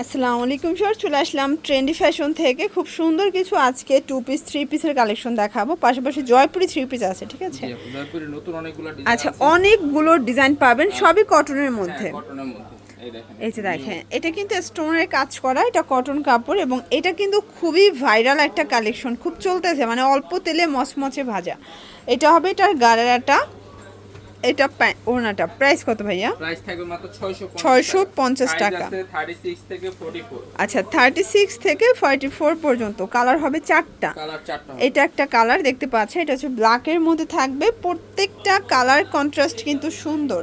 আসসালামু আলাইকুম স্যার, চলে আসলাম ট্রেন্ডি ফ্যাশন থেকে। খুব সুন্দর কিছু আজকে 2 পিস 3 পিসের কালেকশন দেখাবো, পাশাপাশি জয়পুরি 3 পিস আছে, ঠিক আছে? জি আপু, জয়পুরের নতুন অনেকগুলো ডিজাইন আচ্ছা, আছে। অনেকগুলো ডিজাইন পাবেন, সবই কটনের মধ্যে। হ্যাঁ, কটনের মধ্যে। এই দেখেন, এই যে দেখেন, এটা কিন্তু স্টোনের কাজ করা, এটা কটন কাপড়, এবং এটা কিন্তু খুবই ভাইরাল একটা কালেকশন, খুব চলতেছে, মানে অল্প তেলে মচমচে ভাজা। এটা হবে এটার গারারাটা, এটা ওড়নাটা। প্রাইস কত ভাইয়া? প্রাইস থাকবে মাত্র 650 টাকা। সাইজ আছে 36 থেকে 44। আচ্ছা, 36 থেকে 44 পর্যন্ত। কালার হবে 4টা। কালার 4টা। এটা একটা কালার দেখতে পাচ্ছেন, এটা হচ্ছে ব্ল্যাকের মধ্যে থাকবে। প্রত্যেকটা কালার কন্ট্রাস্ট কিন্তু সুন্দর।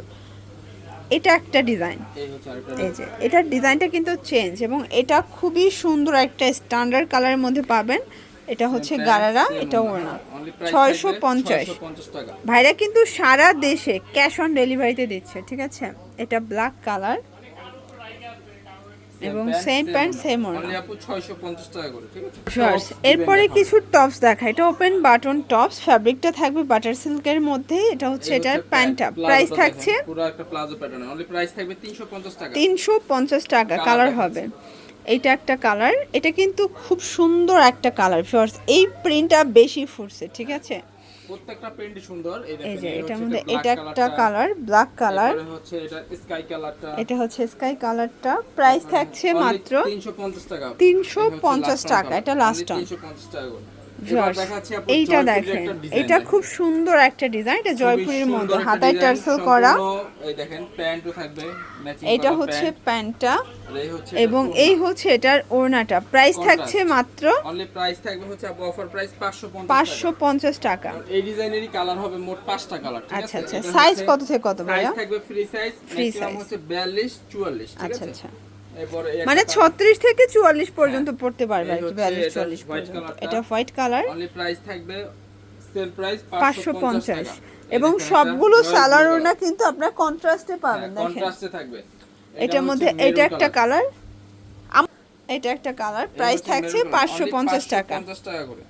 এটা একটা ডিজাইন, এই হচ্ছে আরেকটা এই যে এটার ডিজাইনটা কিন্তু চেঞ্জ, এবং এটা খুবই সুন্দর একটা স্ট্যান্ডার্ড কালারের মধ্যে পাবেন। এটা হচ্ছে গারারা, এটা ওড়না। 650 টাকা। ভাইরা কিন্তু সারা দেশে ক্যাশ অন ডেলিভারিতে দিচ্ছে, ঠিক আছে? এটা ব্ল্যাক কালার এবং সেম প্যান্ট সেম ওড়না। অনলি আপু 650 টাকা করে, ঠিক আছে? শর্টস। এরপরে কিছু টপস দেখায়। এটা ওপেন বাটন টপস, ফ্যাব্রিকটা থাকবে বাটার সিল্কের মধ্যে। এটা হচ্ছে এটার প্যান্টটা। প্রাইস থাকছে পুরো একটা প্লাজো প্যাটার্ন। অনলি প্রাইস থাকবে 350 টাকা। 350 টাকা। কালার হবে, এইটা একটা কালার। এটা কিন্তু খুব সুন্দর একটা কালার শর্টস। এই প্রিন্টটা বেশি ফুটছে, ঠিক আছে? প্রত্যেকটা প্রিন্টই সুন্দর। এই এই দেখেন, যে এই এটার হচ্ছে মধ্যে ব্ল্যাক এটা একটা কালারটা, কালার, ব্ল্যাক কালার। তারপরে হচ্ছে এটা স্কাই কালারটা, এটা হচ্ছে স্কাই কালারটা। প্রাইস থাকছে মাত্র 350 টাকা। 350 টাকা। এটা লাস্ট অন। 350 টাকা করে। এবার জর্জ, দেখাচ্ছি আপু এইটা জয়পুরের দেখেন, একটা ডিজাইন। এটা খুব সুন্দর একটা ডিজাইন। এটা খুবই জয়পুরের সুন্দর মধ্যে একটা হাতায় ডিজাইন, টার্সেল করা। সম্পূর্ণ এই দেখেন প্যান্টও থাকবে ম্যাচিং করা। এটা হচ্ছে প্যান্টটা, আর এই হচ্ছে এবং এই হচ্ছে এটার ওড়নাটা। প্রাইস থাকছে মাত্র অনলি প্রাইস থাকবে হচ্ছে আপু অফার প্রাইস 550 টাকা। 550 টাকা। এই ডিজাইনেরই কালার হবে মোট 5টা কালার, ঠিক আচ্ছা আছে? আচ্ছা, এটা সাইজ হচ্ছে- কত থেকে কত ভাইয়া? সাইজ থাকবে free size, Free maximum size। হচ্ছে 42 44, ঠিক আচ্ছা আছে? আচ্ছা, এরপরে এই মানে একটা 36 থেকে 44 পর্যন্ত পড়তে পারবে আর এই কি, হচ্ছে 42 এটা 44 হোয়াইট পর্যন্ত। কালারটা। এটা হোয়াইট কালার, অনলি প্রাইস থাকবে সেল প্রাইস 550 550, টাকা। এবং সবগুলো সালোয়ার ওড়না কিন্তু আপনারা কন্ট্রাস্টে পাবেন, দেখেন। কন্ট্রাস্টে থাকবে। এটার মধ্যে এটা একটা কালার, এটা একটা কালার। প্রাইস থাকছে 550 টাকা। 550 টাকা করে।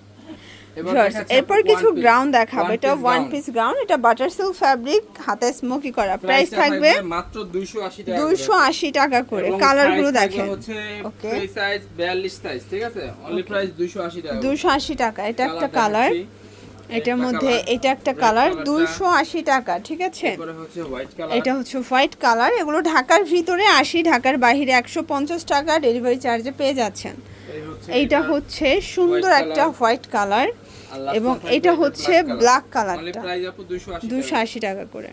এবার জর্জ, দেখাচ্ছি এরপর আপু কিছু one piece। গ্রাউন্ড দেখাবো। One এটা piece one gown। Piece ground, এটা বাটার সিল্ক ফ্যাব্রিক, হাতে স্মোকি করা। প্রাইস প্রাইসটা থাকবে মাত্র 280 টাকা করে। 280 টাকা করে। এবং কালারগুলো size থাকবে দেখেন। হচ্ছে ওকে, ফ্রি সাইজ 42 সাইজ, ঠিক আছে? অনলি প্রাইস 280 টাকা করে। 280 টাকা। এটা একটা কালার কালার, দেখাচ্ছি। এটার একটা মধ্যে কালার, এটা একটা red কালার, কালারটা। 280 টাকা, ঠিক আছে? এরপরে হচ্ছে হোয়াইট কালার। এটা হচ্ছে হোয়াইট কালার। এগুলো ঢাকার ভিতরে 80, ঢাকার বাইরে 150 টাকা ডেলিভারি চার্জে পেয়ে যাচ্ছেন। এই হচ্ছে এইটা এটা হচ্ছে সুন্দর white একটা color। হোয়াইট কালার, আর last এবং one থাকবে এটা এটা হচ্ছে black color। ব্ল্যাক অনলি কালারটা। প্রাইস আপু 280 টাকা। 280 টাকা করে।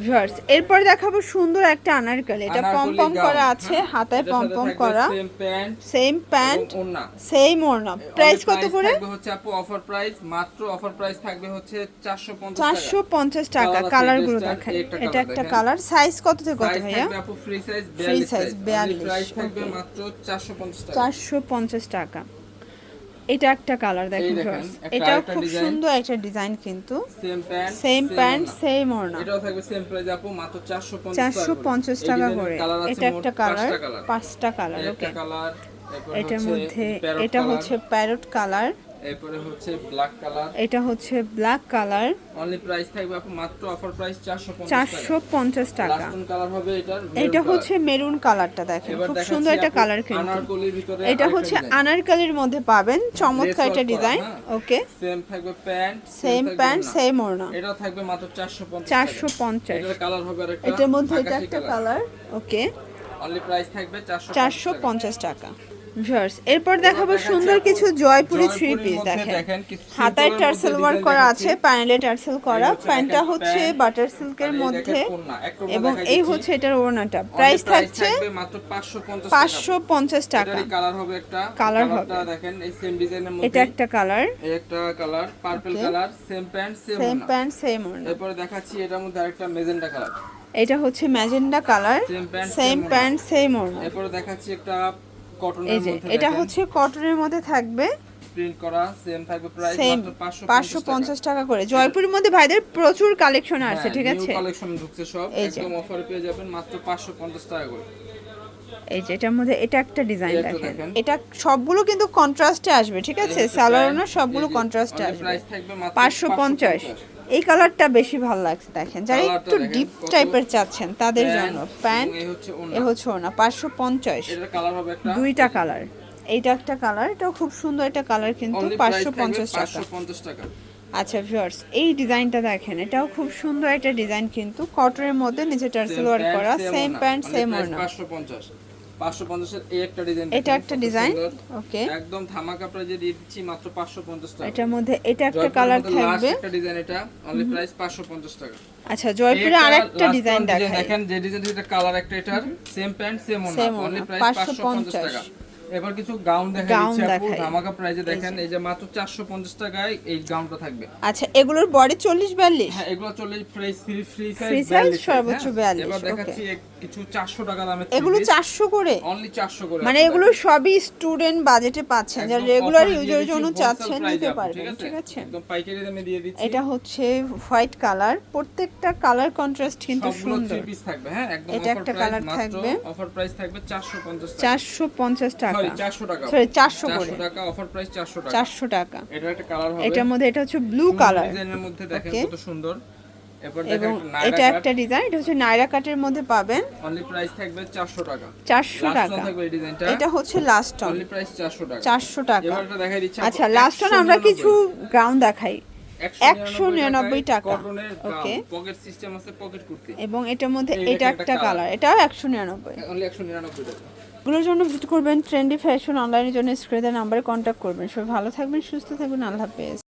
ভিউয়ার্স, এরপর দেখাবো সুন্দর একটা আনারকলি। এটা পম আনারকলি পম gown, করা আছে, হ্যাঁ? হাতায় এটার পম সাথে পম থাকবে করা, সেম প্যান্ট সেম প্যান্ট এবং ওড়না। সেম ওড়না। প্রাইস কত করে? থাকবে হচ্ছে আপু অফার প্রাইস, মাত্র অফার প্রাইস থাকবে হচ্ছে 450 টাকা। 450 টাকা। Colour আছে কালারগুলো dress টার, দেখেন। একটা এটা colour একটা দেখেন। কালার। সাইজ কত থেকে কত সাইজ ভাইয়া? থাকবে আপু free size Free 42 size, size. 42, price থাকবে okay। মাত্র 450 টাকা। 450 টাকা। এটা একটা কালার দেখেন এই দেখেন, ভিউয়ার্স, একটা এটা আরেকটা খুব design। সুন্দর একটা ডিজাইন কিন্তু। সেম প্যান্ট সেম প্যান্ট ওড়না। সেম ওড়না। এটাও থাকবে সেম প্রাইস আপু, মাত্র 450 450 টাকা টাকা করে। করে। কালার আছে এটা একটা মোট কালার, 5টা কালার। 5টা কালার, একটা ওকে। কালার, এরপর এটার হচ্ছে মধ্যে প্যারট এটা কালার, হচ্ছে প্যারট কালার, এরপরে হচ্ছে ব্ল্যাক কালার। এটা হচ্ছে ব্ল্যাক কালার। অনলি প্রাইস থাকবে আপু মাত্র অফার প্রাইস 450 টাকা। 450 টাকা। লাস্ট কোন কালার হবে এটার? এটা হচ্ছে মেরুন কালারটা, দেখেন এবার খুব দেখাচ্ছি সুন্দর একটা আপু কালার কিন্তু। আনারকলির ভিতরে এটা আরেকটা হচ্ছে design। আনারকলির মধ্যে পাবেন, চমৎকার Lace একটা work করা, ডিজাইন, হ্যাঁ। ওকে। সেম থাকবে প্যান্ট, সেম প্যান্ট সেম ওড়না। এটাও থাকবে মাত্র 450 টাকা। 450। এটার কালার হবে আরেকটা, এটার মধ্যে এটা আকাশী একটা কালার। কালার, ওকে। অনলি প্রাইস থাকবে 450 টাকা। 450 টাকা। ভিউয়ার্স, এরপর দেখাবো দেখাচ্ছি সুন্দর আপু কিছু জয়পুরি 3 জয়পুরের পিস মধ্যে দেখেন। কিছু হাতায় simple এর টার্সেল মধ্যে ওয়ার্ক design করা দেখাচ্ছি। আছে, প্যানেলে টার্সেল করা। এই হচ্ছে প্যান্টটা দেখেন হচ্ছে প্যান্ট, বাটার সিল্কের আর এই মধ্যে, দেখেন ওড়না। একটা ওড়না এবং দেখাই এই দিচ্ছি। হচ্ছে এটার ওড়নাটা। Only প্রাইস price থাকছে থাকবে মাত্র 550 টাকা। 550 টাকা। এটারই কালার হবে একটা, কালার কালারটা হবে। দেখেন এই সেম ডিজাইনের মধ্যে। এটা একটা কালার, এই একটা colour purple Okay। Colour, same pant same same ওড়না। প্যান্ট সেম ওড়না। এরপরে দেখাচ্ছি এটার মধ্যে আরেকটা মেজেন্টা কালার, এটা হচ্ছে magenta colour, same pant same pant same ওড়না। এরপরে দেখাচ্ছি একটা এই কটনের যে মধ্যে, এটা দেখেন হচ্ছে কটনের মধ্যে থাকবে, প্রিন্ট করা, সেম থাকবে প্রাইস সেম মাত্র 550 টাকা করে। জয়পুরের মধ্যে ভাইদের প্রচুর কালেকশন আছে, ঠিক আছে? নিউ কালেকশন ঢুকছে সব, এই যে। একদম অফারে পেয়ে যাবেন মাত্র 550 টাকা করে। এই যে এটার মধ্যে এটা একটা ডিজাইন এটা দেখেন, দেখেন। এটা সবগুলো কিন্তু কন্ট্রাস্টে আসবে, ঠিক আছে? এই হচ্ছে সালোয়ার প্যান্ট, না সবগুলো এই যে, কন্ট্রাস্টে only আসবে। প্রাইস থাকবে মাত্র 550। এই কালারটা বেশি ভালো লাগছে দেখেন, যারা কালারটা একটু দেখেন ডিপ কত টাইপের চাচ্ছেন তাদের প্যান্ট জন্য প্যান্ট। এবং এই হচ্ছে ওড়না। এ হচ্ছে ওনা 550, এটার কালার হবে একটা দুইটা কালার। এইটা একটা কালার, এটাও খুব সুন্দর একটা কালার কিন্তু অনলি প্রাইস থাকবে 550 টাকা। 550 টাকা। আচ্ছা ভিউয়ার্স, এই ডিজাইনটা দেখেন, এটাও খুব সুন্দর একটা ডিজাইন কিন্তু কটনের মধ্যে নিচে টার্সেল ওয়ার্ক করা, সেম প্যান্ট সেম ওড়না। 550 550 এর এই একটা ডিজাইন, এটা একটা ডিজাইন, ওকে একদম ধামাকা প্রাইজে দিয়ে দিচ্ছি মাত্র 550 টাকা। এটার মধ্যে এটা একটা কালার থাকবে, একটা ডিজাইন, এটা অনলি প্রাইস 550 টাকা। আচ্ছা জয়পুরে আরেকটা ডিজাইন দেখাই, দেখেন যে ডিজাইন, এটা কালার একটা, এটার সেম প্যান্ট সেম ওড়না, অনলি প্রাইস 550 টাকা। এবার কিছু গাউন দেখাচ্ছি আপু ধামাকা প্রাইজে, দেখেন এই যে মাত্র 450 টাকায় এই গাউনটা থাকবে। আচ্ছা এগুলোর বডি 40 42, হ্যাঁ এগুলো 40 ফ্রি সাইজ সাইজ সর্বোচ্চ 42। এবার দেখাচ্ছি কিছু 400 টাকা দামের, এগুলো 400 করে, অনলি 400 করে, মানে এগুলো সবই স্টুডেন্ট বাজেটে পাচ্ছেন, যারা রেগুলার ইউজের জন্য চাচ্ছেন নিতে পারবেন, ঠিক আছে একদম পাইকারি দামে দিয়ে দিচ্ছি। এটা হচ্ছে হোয়াইট কালার, প্রত্যেকটা কালার কন্ট্রাস্ট কিন্তু সবগুলো সুন্দর। 3 পিস থাকবে, হ্যাঁ একদম এটা একটা কালার থাকবে, অফার প্রাইস থাকবে 450 টাকা, 450 টাকা, সরি 400 টাকা, সরি 400 করে, 400 টাকা অফার প্রাইস, 400 টাকা, 400 টাকা। এটা একটা কালার হবে, এটার মধ্যে এটা হচ্ছে ব্লু কালার ডিজাইনের মধ্যে দেখেন কত সুন্দর। এরপর এবং দেখেন এটা একটা ডিজাইন, এটা হচ্ছে নাইরা কাটের মধ্যে পাবেন, অনলি প্রাইস থাকবে 400 টাকা, 400 লাস্ট টাকা। থাকবে এই ডিজাইনটা, এটা হচ্ছে লাস্ট অন, অনলি প্রাইস 400 টাকা, 400 টাকা। এবার এটা দেখাই দিচ্ছি। আচ্ছা লাস্ট অন আমরা কিছু গাউন দেখাই, 199 টাকা, কটনের ওকে পকেট সিস্টেম আছে, পকেট কুর্তি, এবং এটার মধ্যে এই এটা দেখেন একটা একটা কালার, এটাও 199। অনলি 199 টাকা। এগুলোর জন্য ভিজিট করবেন ট্রেন্ডি ফ্যাশন অনলাইনের জন্য স্ক্রিনে নাম্বারে কন্ট্যাক্ট করবেন। সবাই ভালো থাকবেন, সুস্থ থাকবেন, আল্লাহ হাফেজ।